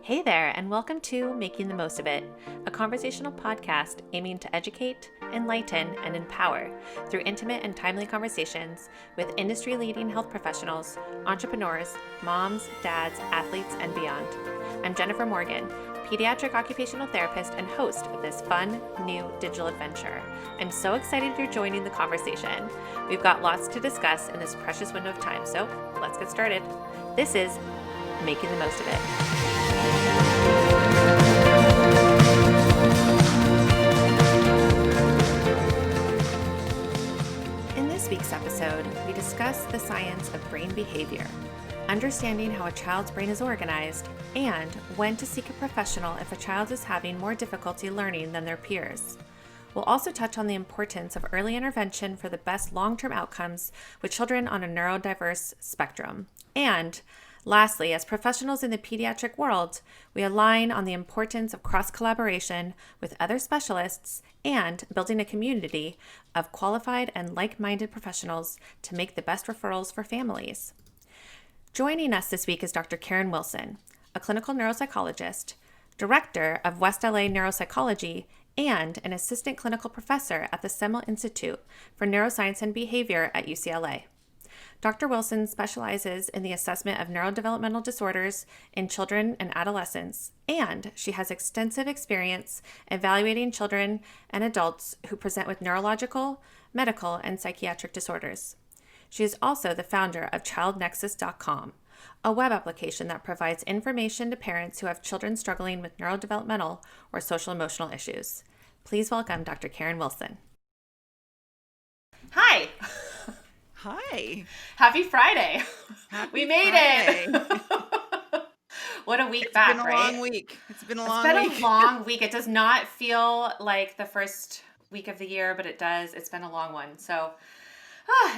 Hey there, and welcome to Making the Most of It, a conversational podcast aiming to educate, enlighten, and empower through intimate and timely conversations with industry-leading health professionals, entrepreneurs, moms, dads, athletes, and beyond. I'm Jennifer Morgan, pediatric occupational therapist and host of this fun, new digital adventure. I'm so excited you're joining the conversation. We've got lots to discuss in this precious window of time, so let's get started. This is Making the Most of It. In this week's episode, we discuss the science of brain behavior, understanding how a child's brain is organized, and when to seek a professional if a child is having more difficulty learning than their peers. We'll also touch on the importance of early intervention for the best long-term outcomes with children on a neurodiverse spectrum. And lastly, as professionals in the pediatric world, we align on the importance of cross-collaboration with other specialists and building a community of qualified and like-minded professionals to make the best referrals for families. Joining us this week is Dr. Karen Wilson, a clinical neuropsychologist, director of West LA Neuropsychology, and an assistant clinical professor at the Semel Institute for Neuroscience and Behavior at UCLA. Dr. Wilson specializes in the assessment of neurodevelopmental disorders in children and adolescents, and she has extensive experience evaluating children and adults who present with neurological, medical, and psychiatric disorders. She is also the founder of ChildNexus.com, a web application that provides information to parents who have children struggling with neurodevelopmental or social-emotional issues. Please welcome Dr. Karen Wilson. Hi. Hi. Happy Friday. Happy We made Friday. it. What a week It's back, been a right? long week. It's been a It's long been week. a long week. It does not feel like the first week of the year, but it does. It's been a long one. So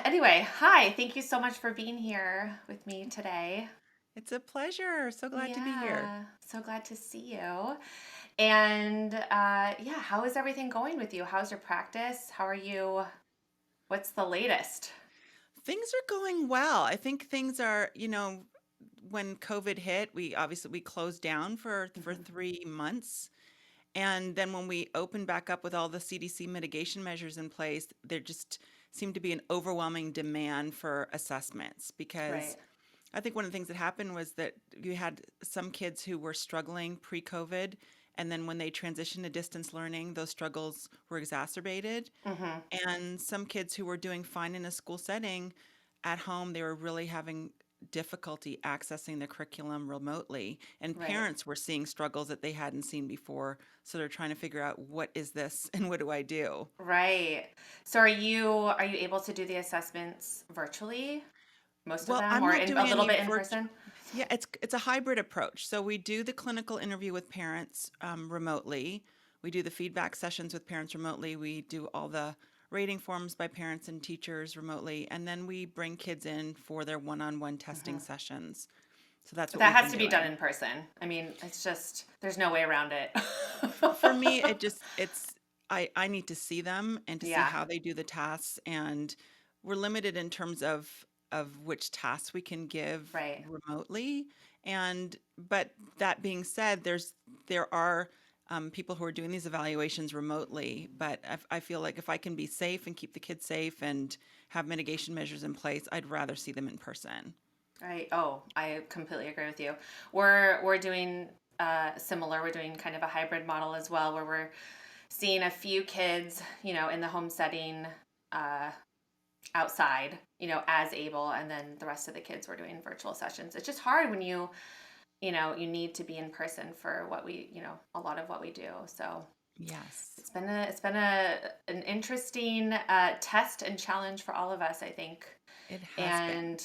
anyway, hi. Thank you so much for being here with me today. It's a pleasure. So glad to be here. So glad to see you. And how is everything going with you? How's your practice? How are you? What's the latest? Things are going well. I think things are, when COVID hit, we closed down for 3 months. And then when we opened back up with all the CDC mitigation measures in place, there just seemed to be an overwhelming demand for assessments because Right. I think one of the things that happened was that you had some kids who were struggling pre-COVID, and then when they transitioned to distance learning, those struggles were exacerbated. Mm-hmm. And some kids who were doing fine in a school setting, at home, they were really having difficulty accessing the curriculum remotely. And Right. parents were seeing struggles that they hadn't seen before. So they're trying to figure out, what is this and what do I do? Right. So are you able to do the assessments virtually? Most of Well, them, I'm or not a doing little any bit in virtual. person? Yeah, it's a hybrid approach. So we do the clinical interview with parents remotely. We do the feedback sessions with parents remotely. We do all the rating forms by parents and teachers remotely, and then we bring kids in for their one-on-one testing Mm-hmm. sessions. So that's But what that we've has been to be done doing. in person. I mean, it's just, there's no way around it. For me, I need to see them and to see Yeah. how they do the tasks, and we're limited in terms of which tasks we can give Right. remotely. But that being said, there are people who are doing these evaluations remotely. But I feel like if I can be safe and keep the kids safe and have mitigation measures in place, I'd rather see them in person. Right. Oh, I completely agree with you. We're doing similar. We're doing kind of a hybrid model as well, where we're seeing a few kids, in the home setting, uh, outside, as able, and then the rest of the kids we're doing virtual sessions. It's just hard when you need to be in person for what a lot of what we do. So Yes, it's been an interesting test and challenge for all of us, I think, it has been. and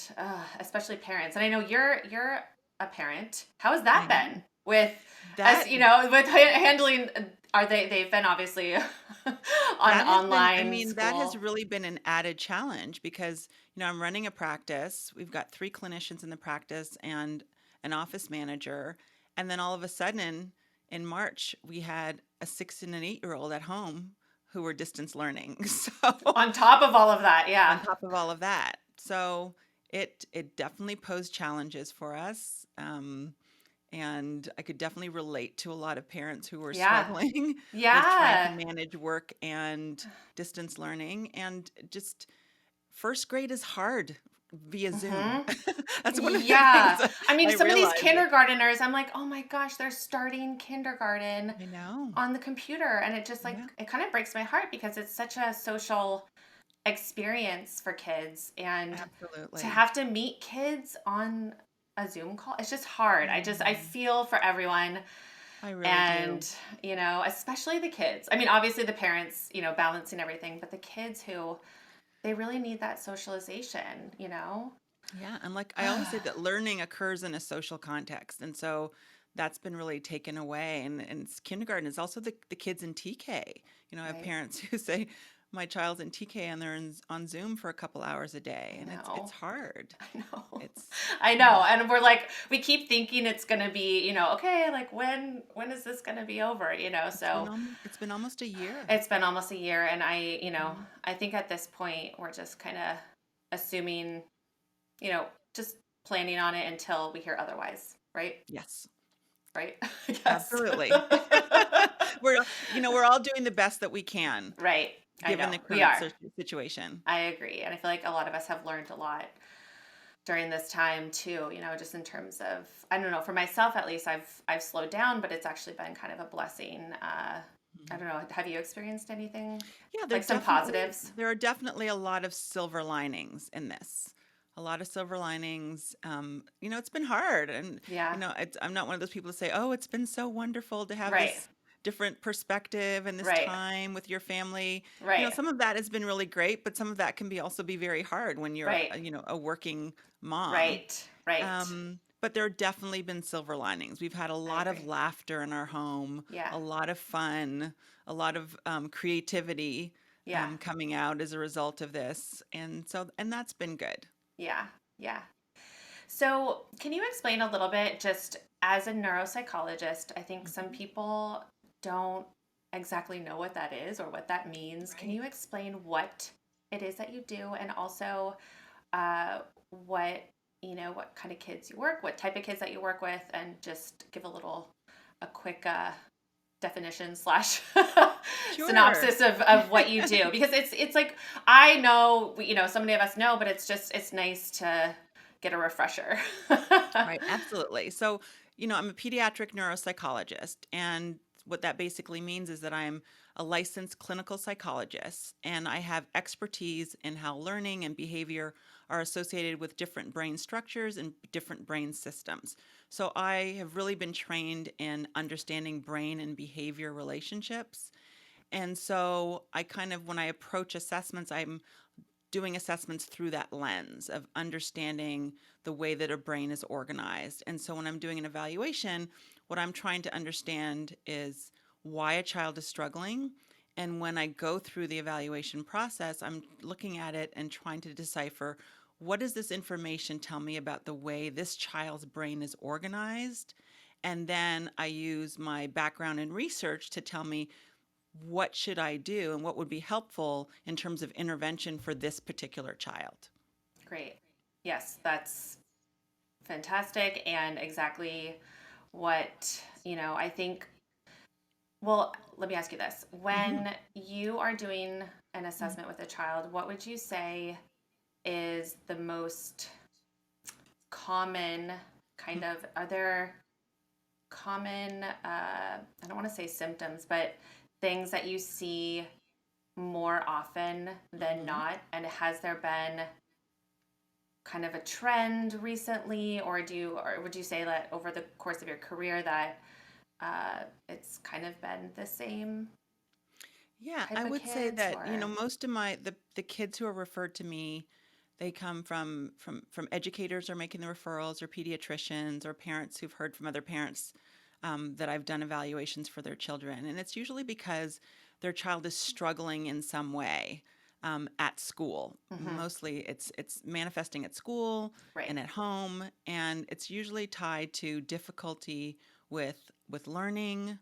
especially parents. And I know you're a parent. How has I that am. been with us? That With handling. Are they've been obviously on That has been, I online mean, that has school. really been an added challenge because, I'm running a practice. We've got 3 clinicians in the practice and an office manager. And then all of a sudden in March, we had a 6 and an 8-year-old at home who were distance learning. So On top of all of that, on yeah. top of all of that. So it definitely posed challenges for us. and I could definitely relate to a lot of parents who were Yeah. struggling with trying to Yeah. manage work and distance learning. And just first grade is hard via Zoom. Mm-hmm. That's one of the things Yeah. that I mean, I some of these realized. kindergarteners, I'm like, oh my gosh, they're starting kindergarten I know. on the computer. And it just Yeah, like, it kind of breaks my heart because it's such a social experience for kids. And to absolutely. have to meet kids on a Zoom call, it's just hard. I Mhm. feel for everyone. I really do. And, especially the kids. I mean, obviously the parents, balancing everything, but the kids who they really need that socialization. Yeah, and like I always say that learning occurs in a social context, and so that's been really taken away. Kindergarten is also the kids in TK. I have Right? parents who say my child's in TK and they're on Zoom for a couple hours a day, I and it's know. hard. I know. It's I you know know. And we're like, we keep thinking it's gonna be, okay, like when is this gonna be over? So it's been almost a year. it's been almost a year, and Yeah. I think at this point we're just kind of assuming, you know, just planning on it until we hear otherwise, right? Yes, Right? I guess. absolutely. We're all doing the best that we can Right. I given know. the We current are. situation. I agree. And I feel like a lot of us have learned a lot during this time too, just in terms of, I don't know, for myself at least, I've slowed down, but it's actually been kind of a blessing. I don't know, have you experienced anything Yeah, like some positives? there are definitely a lot of silver linings in this. A lot of silver linings. It's been hard, and Yeah. I'm not one of those people to say, "Oh, it's been so wonderful to have Right. this different perspective and this Right. time with your family." Right. Some of that has been really great, but some of that can be also be very hard when you're, Right. a working mom. Right. Right. But there have definitely been silver linings. We've had a I lot of agree. laughter in our home, Yeah. a lot of fun, a lot of creativity Yeah. coming out as a result of this, and that's been good. Yeah. Yeah. So, can you explain a little bit, just as a neuropsychologist? I think some Mhm. people don't exactly know what that is or what that means. Can Right. you explain what it is that you do, and also uh, what what kind of kids you work, what type of kids that you work with, and just give a quick definition slash Sure. synopsis of what you do, because it's like, I know, so many of us know, but it's nice to get a refresher. Right, absolutely. So, I'm a pediatric neuropsychologist, and what that basically means is that I'm a licensed clinical psychologist, and I have expertise in how learning and behavior are associated with different brain structures and different brain systems. So, I have really been trained in understanding brain and behavior relationships. And so, when I approach assessments, I'm doing assessments through that lens of understanding the way that a brain is organized. And so when I'm doing an evaluation, what I'm trying to understand is why a child is struggling. And when I go through the evaluation process, I'm looking at it and trying to decipher, what does this information tell me about the way this child's brain is organized? And then I use my background in research to tell me, what should I do and what would be helpful in terms of intervention for this particular child. Great. Yes, that's fantastic, and exactly what, I think. Well, let me ask you this. Hmm. When you are doing an assessment with a child, what would you say is the most common kind of, are there common, I don't want to say symptoms, but things that you see more often than Hmm. not? And has there been kind of a trend recently, or would you say that over the course of your career that it's kind of been the same Yeah, I type of would say kids, that, or? most of the kids who are referred to me, they come from educators are making the referrals, or pediatricians, or parents who've heard from other parents that I've done evaluations for their children. And it's usually because their child is struggling in some way at school. Mm-hmm. Mostly it's manifesting at school Right. and at home, and it's usually tied to difficulty with learning.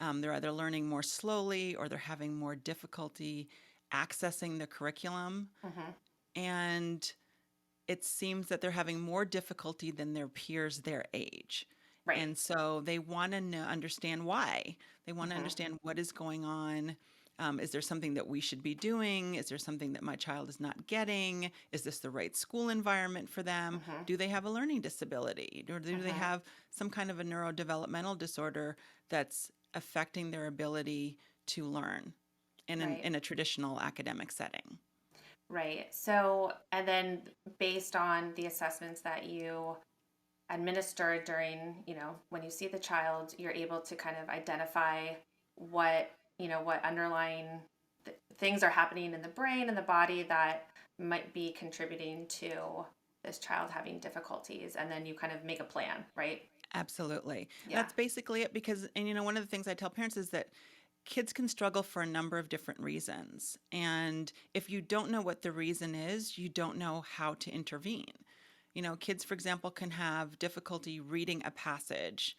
They're either learning more slowly or they're having more difficulty accessing the curriculum. Mm-hmm. And it seems that they're having more difficulty than their peers their age. Right. And so they want to understand why. They want to Mm-hmm. understand what is going on. Is there something that we should be doing? Is there something that my child is not getting? Is this the right school environment for them? Mm-hmm. Do they have a learning disability? Or do they Mm-hmm. have some kind of a neurodevelopmental disorder that's affecting their ability to learn Right. in a traditional academic setting? Right. So, and then based on the assessments that you administer during, when you see the child, you're able to kind of identify what, what underlying things are happening in the brain and the body that might be contributing to this child having difficulties. And then you kind of make a plan, right? Absolutely. Yeah. That's basically it because, and one of the things I tell parents is that kids can struggle for a number of different reasons. And if you don't know what the reason is, you don't know how to intervene. Kids, for example, can have difficulty reading a passage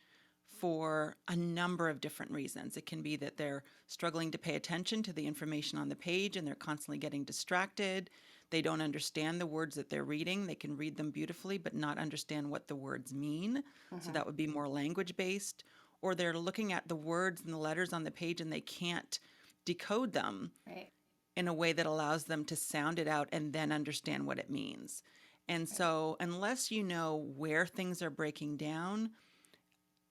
for a number of different reasons. It can be that they're struggling to pay attention to the information on the page and they're constantly getting distracted. They don't understand the words that they're reading. They can read them beautifully, but not understand what the words mean. So Mm-hmm. that would be more language based. Or they're looking at the words and the letters on the page and they can't decode them Right. in a way that allows them to sound it out and then understand what it means. And Right. so, unless you know where things are breaking down,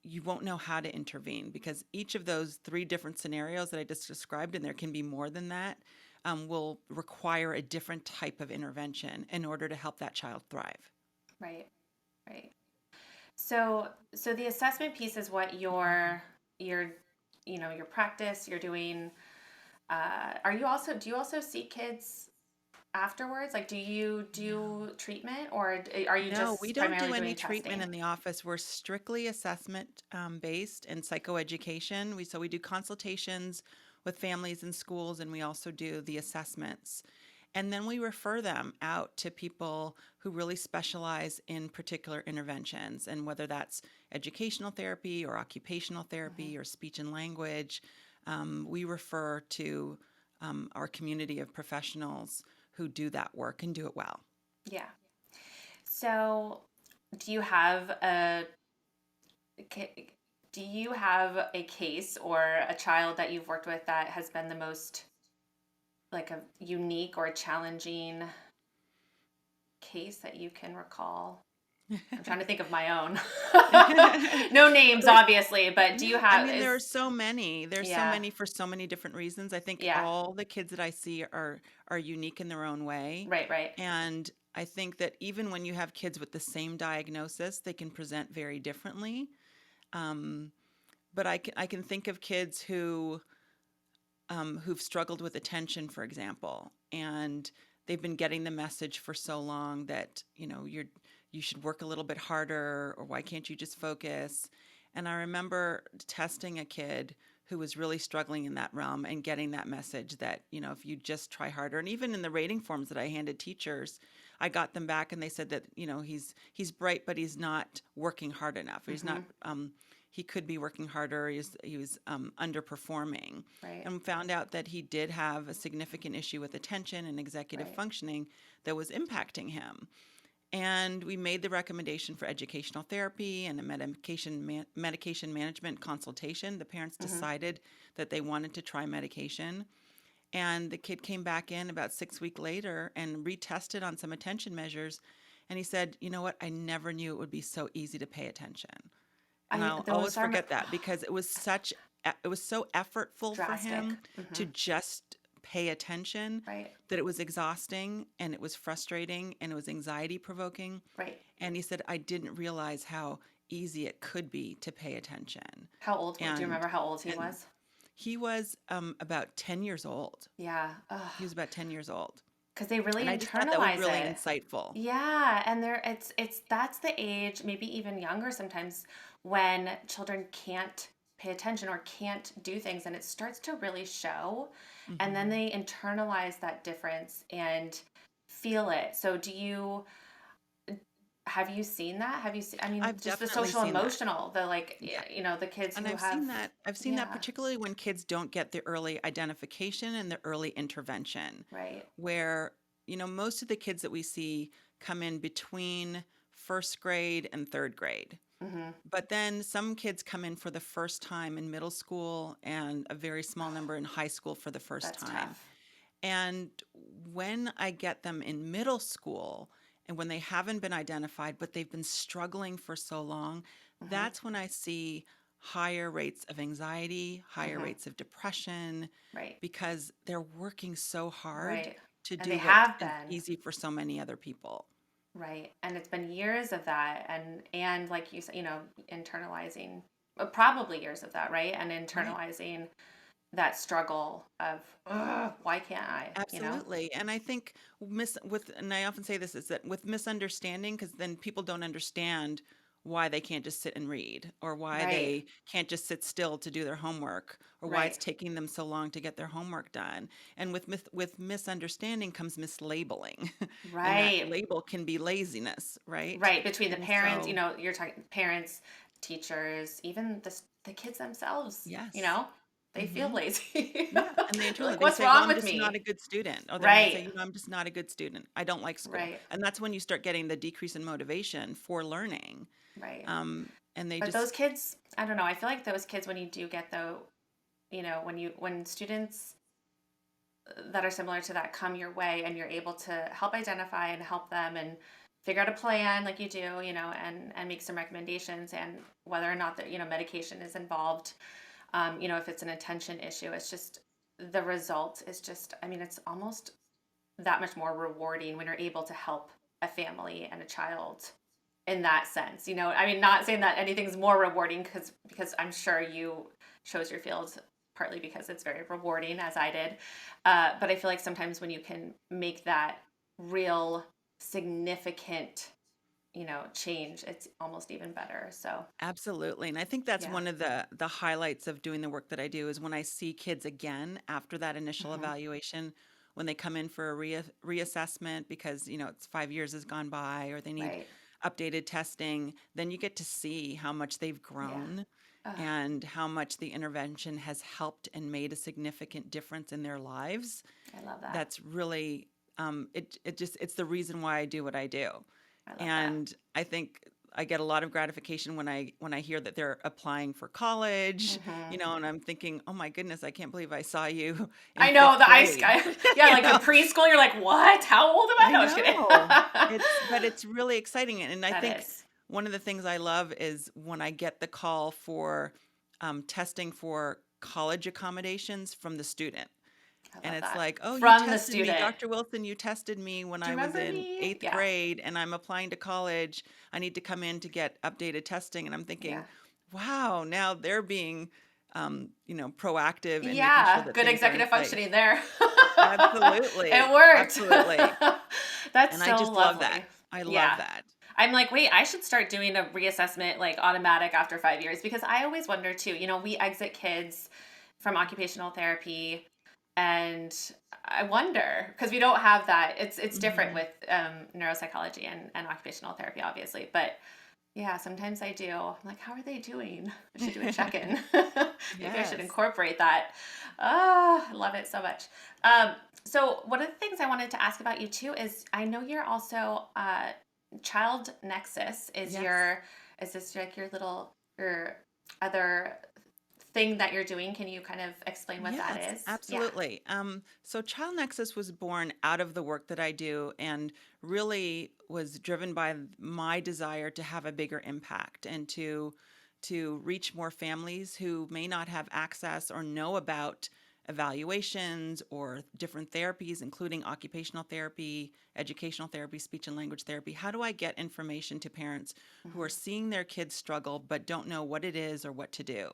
you won't know how to intervene because each of those three different scenarios that I just described, and there can be more than that, will require a different type of intervention in order to help that child thrive. Right. Right. So the assessment piece is what your your practice you're doing. Do you also see kids afterwards? Like, do you do treatment, or are you No, we just don't do primarily any doing treatment testing? in the office. We're strictly assessment based and psychoeducation. We do consultations with families and schools, and we also do the assessments. And then we refer them out to people who really specialize in particular interventions, and whether that's educational therapy or occupational Hmm. therapy or speech and language, we refer to our community of professionals who do that work and do it well. Yeah. So, do you have a ca- do you have a case or a child that you've worked with that has been the most like a unique or challenging case that you can recall? I'm trying to think of my own. No names, There's obviously, but do you I have mean, there are is so many. There's so yeah, many for so many different reasons. I think yeah, all the kids that I see are unique in their own way. right, right. And I think that even when you have kids with the same diagnosis, they can present very differently. Um, but I can think of kids who've struggled with attention, for example, and they've been getting the message for so long that you should work a little bit harder, or why can't you just focus? And I remember testing a kid who was really struggling in that realm and getting that message that if you just try harder, and even in the rating forms that I handed teachers, I got them back and they said that he's bright, but he's not working hard enough. He's Mm-hmm. not. He could be working harder. He was underperforming, Right, and found out that he did have a significant issue with attention and executive right. functioning that was impacting him. And we made the recommendation for educational therapy and a medication management consultation. The parents Mm-hmm. decided that they wanted to try medication. And the kid came back in about 6 weeks later and retested on some attention measures. And he said, "You know what? I never knew it would be so easy to pay attention." And I I'll always those are forget that because it was so effortful for drastic. him Mm-hmm. to just pay attention Right, that it was exhausting and it was frustrating and it was anxiety provoking. right. And he said, I didn't realize how easy it could be to pay attention. How old? Do you And remember how old he and was? he was about 10 years old. Yeah. He was about 10 years old. Because they really And I just thought that was internalize really it. insightful. Yeah, and it's that's the age, maybe even younger sometimes, when children can't pay attention or can't do things, and it starts to really show, and then Hmm. they internalize that difference and feel it. So have you seen that? Have you seen, I mean, I've just the definitely social seen that. emotional, the like, Yeah. the kids And who have, I've seen that yeah, particularly when kids don't get the early identification and the early intervention, right. where, most of the kids that we see come in between first grade and third grade. Hmm. But then some kids come in for the first time in middle school and a very small number in high school for the first That's time. tough. And when I get them in middle school and when they haven't been identified, but they've been struggling for so long, Hmm. that's when I see higher rates of anxiety, higher Hmm. rates of depression, Right. because they're working so hard Right. to And they do what have is been. easy for so many other people. Right. And it's been years of that, and like you said, internalizing, probably years of that, right? And Right. internalizing that struggle of, "Ugh, why can't I?" Absolutely. And I think and I often say this is that with misunderstanding, because then people don't understand why they can't just sit and read, or why Right. they can't just sit still to do their homework, or why it's Right. taking them so long to get their homework done. And with misunderstanding comes mislabeling. And that Right. label can be laziness, right? Right. Between the And parents, so, you're talking parents, teachers, even the kids themselves, yes. they feel Hmm. lazy. Yeah, and they They're internally like, they what's say, "Well, wrong I'm with just not a me? good student." Or they might say, Right. "You know, I'm just not a good student. I don't like school." Right. And that's when you start getting the decrease in motivation for learning. Right. And they But just those kids, I don't know. I feel like those kids, when you do get when students that are similar to that come your way and you're able to help identify and help them and figure out a plan like you do, and make some recommendations, and whether or not that, medication is involved, if it's an attention issue, it's just the result is just, I mean, it's almost that much more rewarding when you're able to help a family and a child in that sense. I mean, not saying that anything's more rewarding, because I'm sure you chose your field partly because it's very rewarding, as I did. But I feel like sometimes when you can make that real significant, change, it's almost even better. So absolutely. And I think that's yeah. one of the highlights of doing the work that I do is when I see kids again after that initial Hmm. evaluation, when they come in for a reassessment because, it's 5 years has gone by or they need Right. updated testing, then you get to see how much they've Yeah. grown Ugh, and how much the intervention has helped and made a significant difference in their lives. I love that. That's really it's the reason why I do what I do. I love that. And I think I get a lot of gratification when I hear that they're applying for college, Hmm. and I'm thinking, "Oh my goodness, I can't believe I saw you in I know 5th the ice grade." guy. Yeah, You like in know? preschool, you're like, what? How old am I? I No, I'm just kidding. know. But it's really exciting, and I That think is. one of the things I love is when I get the call for, testing for college accommodations from the student. I And love it's that. like, "Oh, you From the tested me, student. Dr. Wilson, you tested me when Do I you was remember in me? 8th Yeah. grade and I'm applying to college. I need to come in to get updated testing." And I'm Yeah. thinking, wow, now they're being, proactive in making sure Yeah. that Good things are in executive place. functioning there. It Absolutely. worked. Absolutely. That's And I so just love that. lovely. I love Yeah. that. I'm like, wait, I should start doing a reassessment like automatic after 5 years, because I always wonder too, we exit kids from occupational therapy, and I wonder, because we don't have that. It's different Hmm. with neuropsychology and occupational therapy, obviously. But yeah, sometimes I do. I'm like, how are they doing? I should do a check-in. Maybe I should Yes. incorporate that. Ah, I love it so much. Um, so one of the things I wanted to ask about you too is, I know you're also Child Nexus Yes. is this like your other thing that you're doing? Can you kind of explain what that Yes, is? Yeah. absolutely. So Child Nexus was born out of the work that I do and really was driven by my desire to have a bigger impact and to reach more families who may not have access or know about evaluations or different therapies, including occupational therapy, educational therapy, speech and language therapy. How do I get information to parents who Hmm. are seeing their kids struggle but don't know what it is or what to do?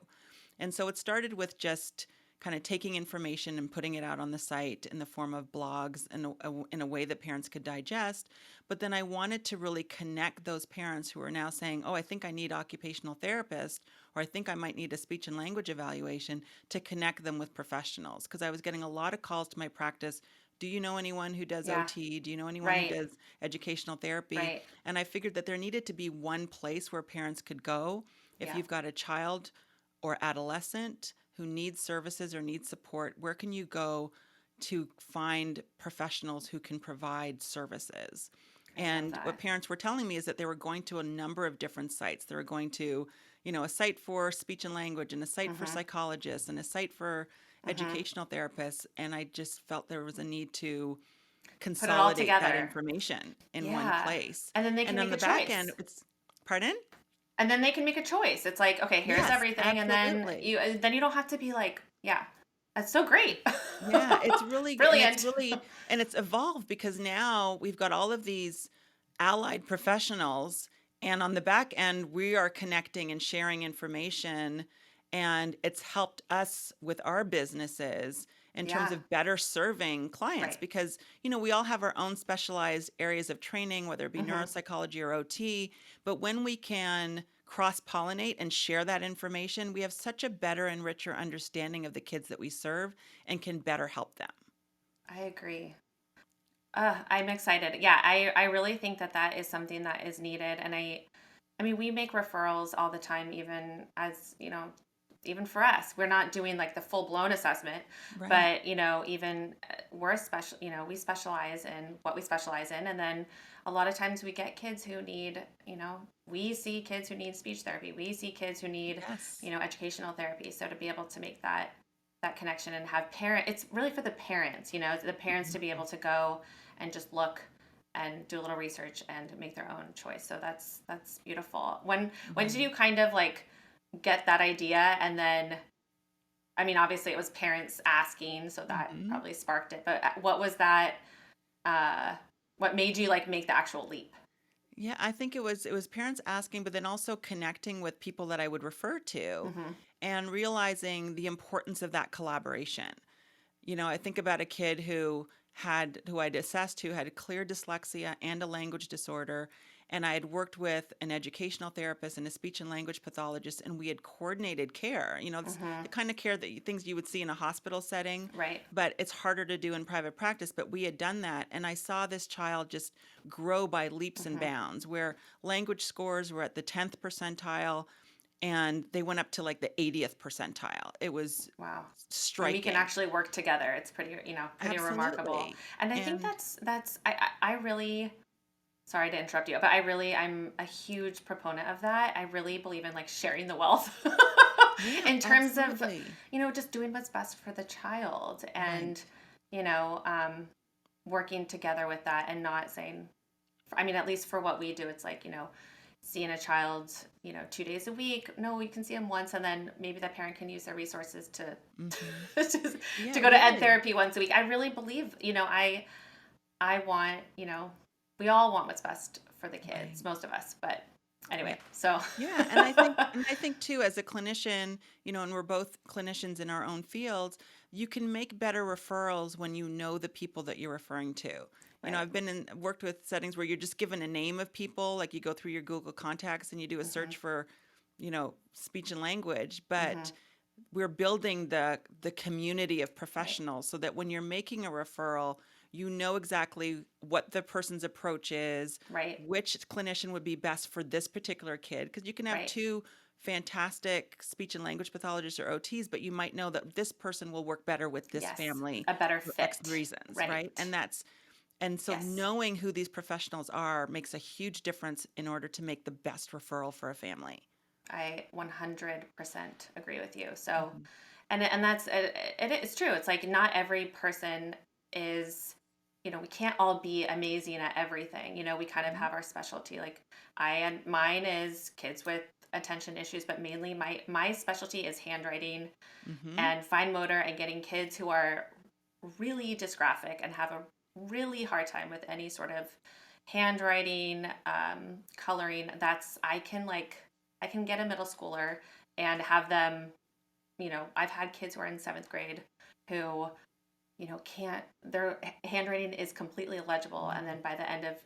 And so it started with just kind of taking information and putting it out on the site in the form of blogs in a way that parents could digest. But then I wanted to really connect those parents who are now saying, "Oh, I think I need occupational therapist, or I think I might need a speech and language evaluation," to connect them with professionals. Because I was getting a lot of calls to my practice. "Do you know anyone who does Yeah. OT? Do you know anyone who Right. does educational therapy?" Right. And I figured that there needed to be one place where parents could go if Yeah. you've got a child or adolescent who needs services or needs support. Where can you go to find professionals who can provide services? I love And what that. parents were telling me is that they were going to a number of different sites. They were going to, a site for speech and language and a site for Mm-hmm. psychologists and a site for Mm-hmm. educational therapists. And I just felt there was a need to Put it all consolidate that together. information in one Yeah. place. And then they can And on make a the back end, choice. pardon? And then they can make a choice. It's like, okay, here's Yes, everything, and absolutely. then you don't have to be like, yeah, that's so great. Yeah, it's really, and it's Brilliant. really, and it's evolved because now we've got all of these allied professionals, and on the back end, we are connecting and sharing information, and it's helped us with our businesses in terms Yeah, of better serving clients right. because, we all have our own specialized areas of training, whether it be Hmm. neuropsychology or OT, but when we can cross-pollinate and share that information, we have such a better and richer understanding of the kids that we serve and can better help them. I agree. I'm excited. Yeah, I really think that that is something that is needed, and I mean, we make referrals all the time, even as even for us, we're not doing like the full blown assessment, Right. but even we're special. We specialize in what we specialize in, and then a lot of times we get kids who need, we see kids who need speech therapy, we see kids who need, Yes. educational therapy. So to be able to make that connection and have it's really for the parents, the parents to be Mhm. able to go and just look and do a little research and make their own choice. So that's beautiful. When did Right. you kind of like get that idea? And then, I mean, obviously it was parents asking, so that Mhm. probably sparked it. But what was that? Uh, what made you like make the actual leap? Yeah, I think it was parents asking, but then also connecting with people that I would refer to Mm-hmm. and realizing the importance of that collaboration. I think about a kid who I'd assessed who had clear dyslexia and a language disorder. And I had worked with an educational therapist and a speech and language pathologist, and we had coordinated care. It's Mm-hmm. the kind of care things you would see in a hospital setting, Right. but it's harder to do in private practice. But we had done that, and I saw this child just grow by leaps and Mm-hmm. bounds, where language scores were at the 10th percentile, and they went up to like the 80th percentile. It was Wow. When we can striking. actually work together, it's pretty remarkable. Absolutely. And I think And that's I really, sorry to interrupt you, but I'm a huge proponent of that. I really believe in like sharing the wealth yeah, in terms of, absolutely. just doing what's best for the child and, Right. you know, um, working together with that and not saying, I mean, at least for what we do, it's like, seeing a child, 2 days a week. No, you can see them once, and then maybe the parent can use their resources to Hmm. to Yeah, go to ed really. therapy once a week. I really believe, I want, we all want what's best for the Right. kids, most of us. But Yeah. anyway, so Yeah, and I think too, as a clinician, and we're both clinicians in our own fields, you can make better referrals when you know the people that you're referring to. right. I've worked with settings where you're just given a name of people, like you go through your Google contacts and you do a Hmm. search for, speech and language, Hmm. but we're building the community of Right. professionals so that when you're making a referral, you know exactly what the person's approach is, Right. which clinician would be best for this particular kid. Because you can have Right. two fantastic speech and language pathologists or OTs, but you might know that this person will work better with this Yes. family A better for X fit. reasons, right? Right. And so Yes. knowing who these professionals are makes a huge difference in order to make the best referral for a family. I 100% agree with you. So, Mhm. and that's it's true. It's like not every person is, we can't all be amazing at everything. We kind of Right. have our specialty. Like and mine is kids with attention issues, but mainly my specialty is handwriting Mhm. and fine motor and getting kids who are really dysgraphic and have a really hard time with any sort of handwriting, coloring. That's I can get a middle schooler and have them, I've had kids who are in seventh grade who, can't, their handwriting is completely illegible. And then Right. by the end of,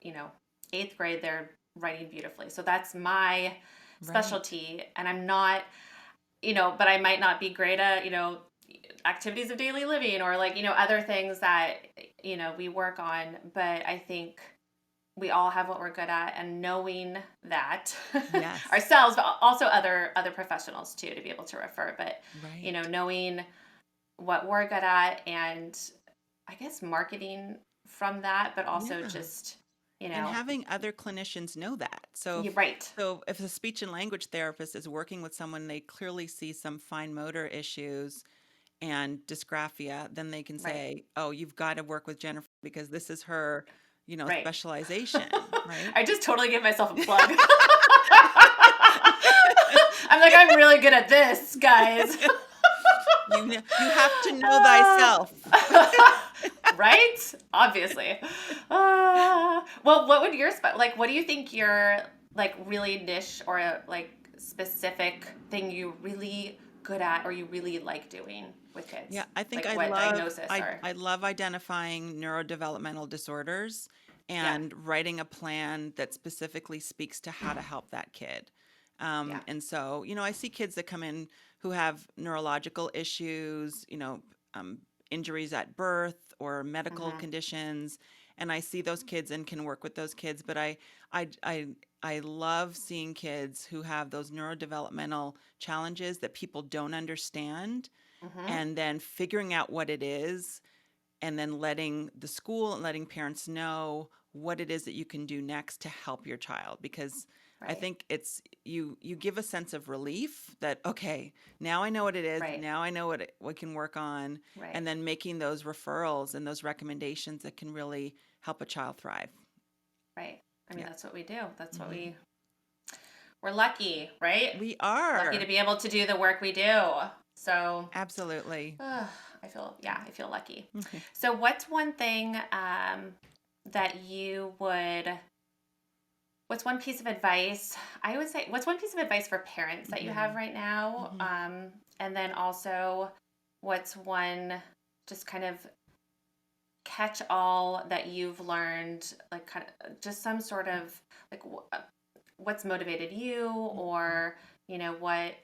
eighth grade, they're writing beautifully. So that's my Right. specialty. And I'm not, but I might not be great at, activities of daily living or like, other things that, we work on. But I think we all have what we're good at, and knowing that Yes. ourselves, but also other professionals too, to be able to refer. But Right. knowing what we're good at, and I guess marketing from that, but also Yeah. just. you And know, having other clinicians know that. you're right. So if a speech and language therapist is working with someone, they clearly see some fine motor issues and dysgraphia, then they can Right. say, "Oh, you've got to work with Jennifer because this is her, Right. specialization," right? I just totally give myself a plug. I'm like, I'm really good at this, guys. You have to know thyself. Right? Obviously. Well, what would your like? What do you think your like really niche or like specific thing you really good at or you really like doing with kids? Yeah, I think Like what diagnosis or I love identifying neurodevelopmental disorders yeah, and writing a plan that specifically speaks to how to help that kid. yeah, And so, I see kids that come in who have neurological issues, injuries at birth or medical mm-hmm. conditions, and I see those kids and can work with those kids. But I, I, I love seeing kids who have those neurodevelopmental challenges that people don't understand, Mm-hmm. and then figuring out what it is, and then letting the school and letting parents know what it is that you can do next to help your child, because I Right, think it's you give a sense of relief that, okay, now I know what it is, right, now I know what we can work on, right, and then making those referrals and those recommendations that can really help a child thrive. right. I mean, Yeah. that's what we do. That's what Hmm. we're lucky, right? We Lucky to are. be able to do the work we do. So Absolutely. I feel lucky. So what's one thing that you would, what's one piece of advice, I would say, what's one piece of advice for parents that you have Hmm. right now? Hmm. And then also what's one just kind of catch all that you've learned, like kind of just some sort of like what's motivated you or, what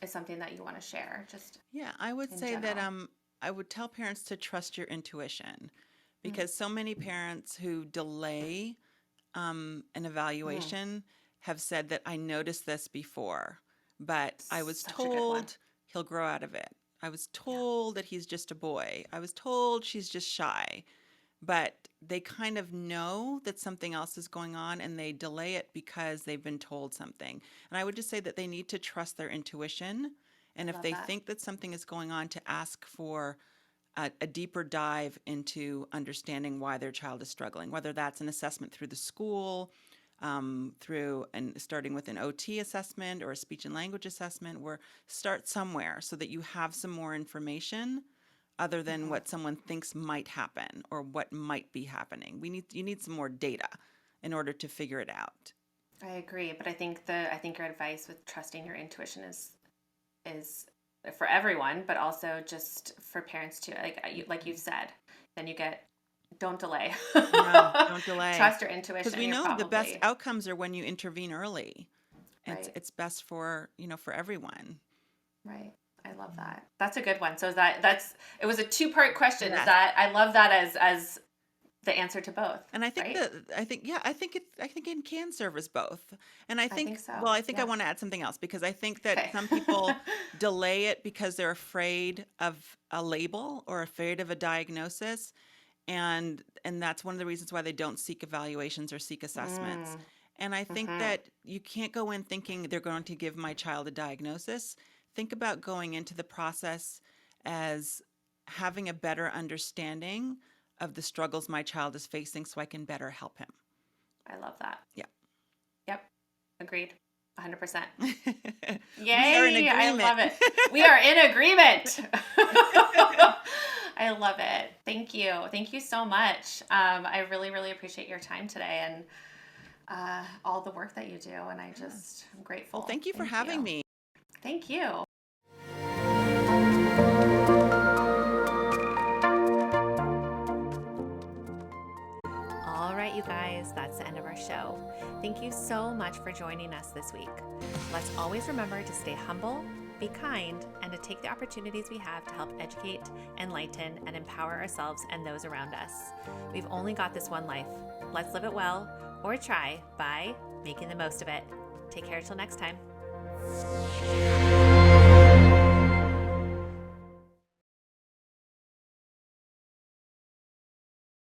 is something that you want to share just Yeah, I would in say that general. I would tell parents to trust your intuition, Mm, because so many parents who delay an mm, evaluation have said that, I noticed this before, but I was such a good one. told he'll grow out of it. I was Yeah, told that he's just a boy. I was told she's just shy. But they kind of know that something else is going on and they delay it because they've been told something. And I would just say that they need to trust their intuition. And I if love they that. think that something is going on, to ask for a deeper dive into understanding why their child is struggling, whether that's an assessment through the school, through and starting with an OT assessment or a speech and language assessment, where start somewhere so that you have some more information other than Hmm. what someone thinks might happen or what might be happening. You need some more data in order to figure it out. I agree, but I think your advice with trusting your intuition is for everyone, but also just for parents too. Like you've said, then you get don't delay. No, don't delay. Trust your Because intuition. we You're know the best probably outcomes are when you intervene early. It's right. it's best for, for everyone. Right. I love that. That's a good one. So is that's it was a two-part question. Is Yes. that I love that as the answer to both, And right? I think it can serve as both. And I think so. I think I Yeah. want to add something else, because I think that Okay. some people delay it because they're afraid of a label or afraid of a diagnosis. And that's one of the reasons why they don't seek evaluations or seek assessments. Mm, And I think mm-hmm. that you can't go in thinking they're going to give my child a diagnosis. Think about going into the process as having a better understanding of the struggles my child is facing so I can better help him. I love that. Yeah. Yep. Agreed. 100%. We are in Yay! I agreement. love it. We are in agreement. I love it. Thank you. Thank you so much. I really, really appreciate your time today and all the work that you do. And I'm Well, grateful. thank you for Thank having you. me. Thank you. All right, you guys, that's the end of our show. Thank you so much for joining us this week. Let's always remember to stay humble, be kind, and to take the opportunities we have to help educate, enlighten, and empower ourselves and those around us. We've only got this one life. Let's live it well, or try by making the most of it. Take care till next time.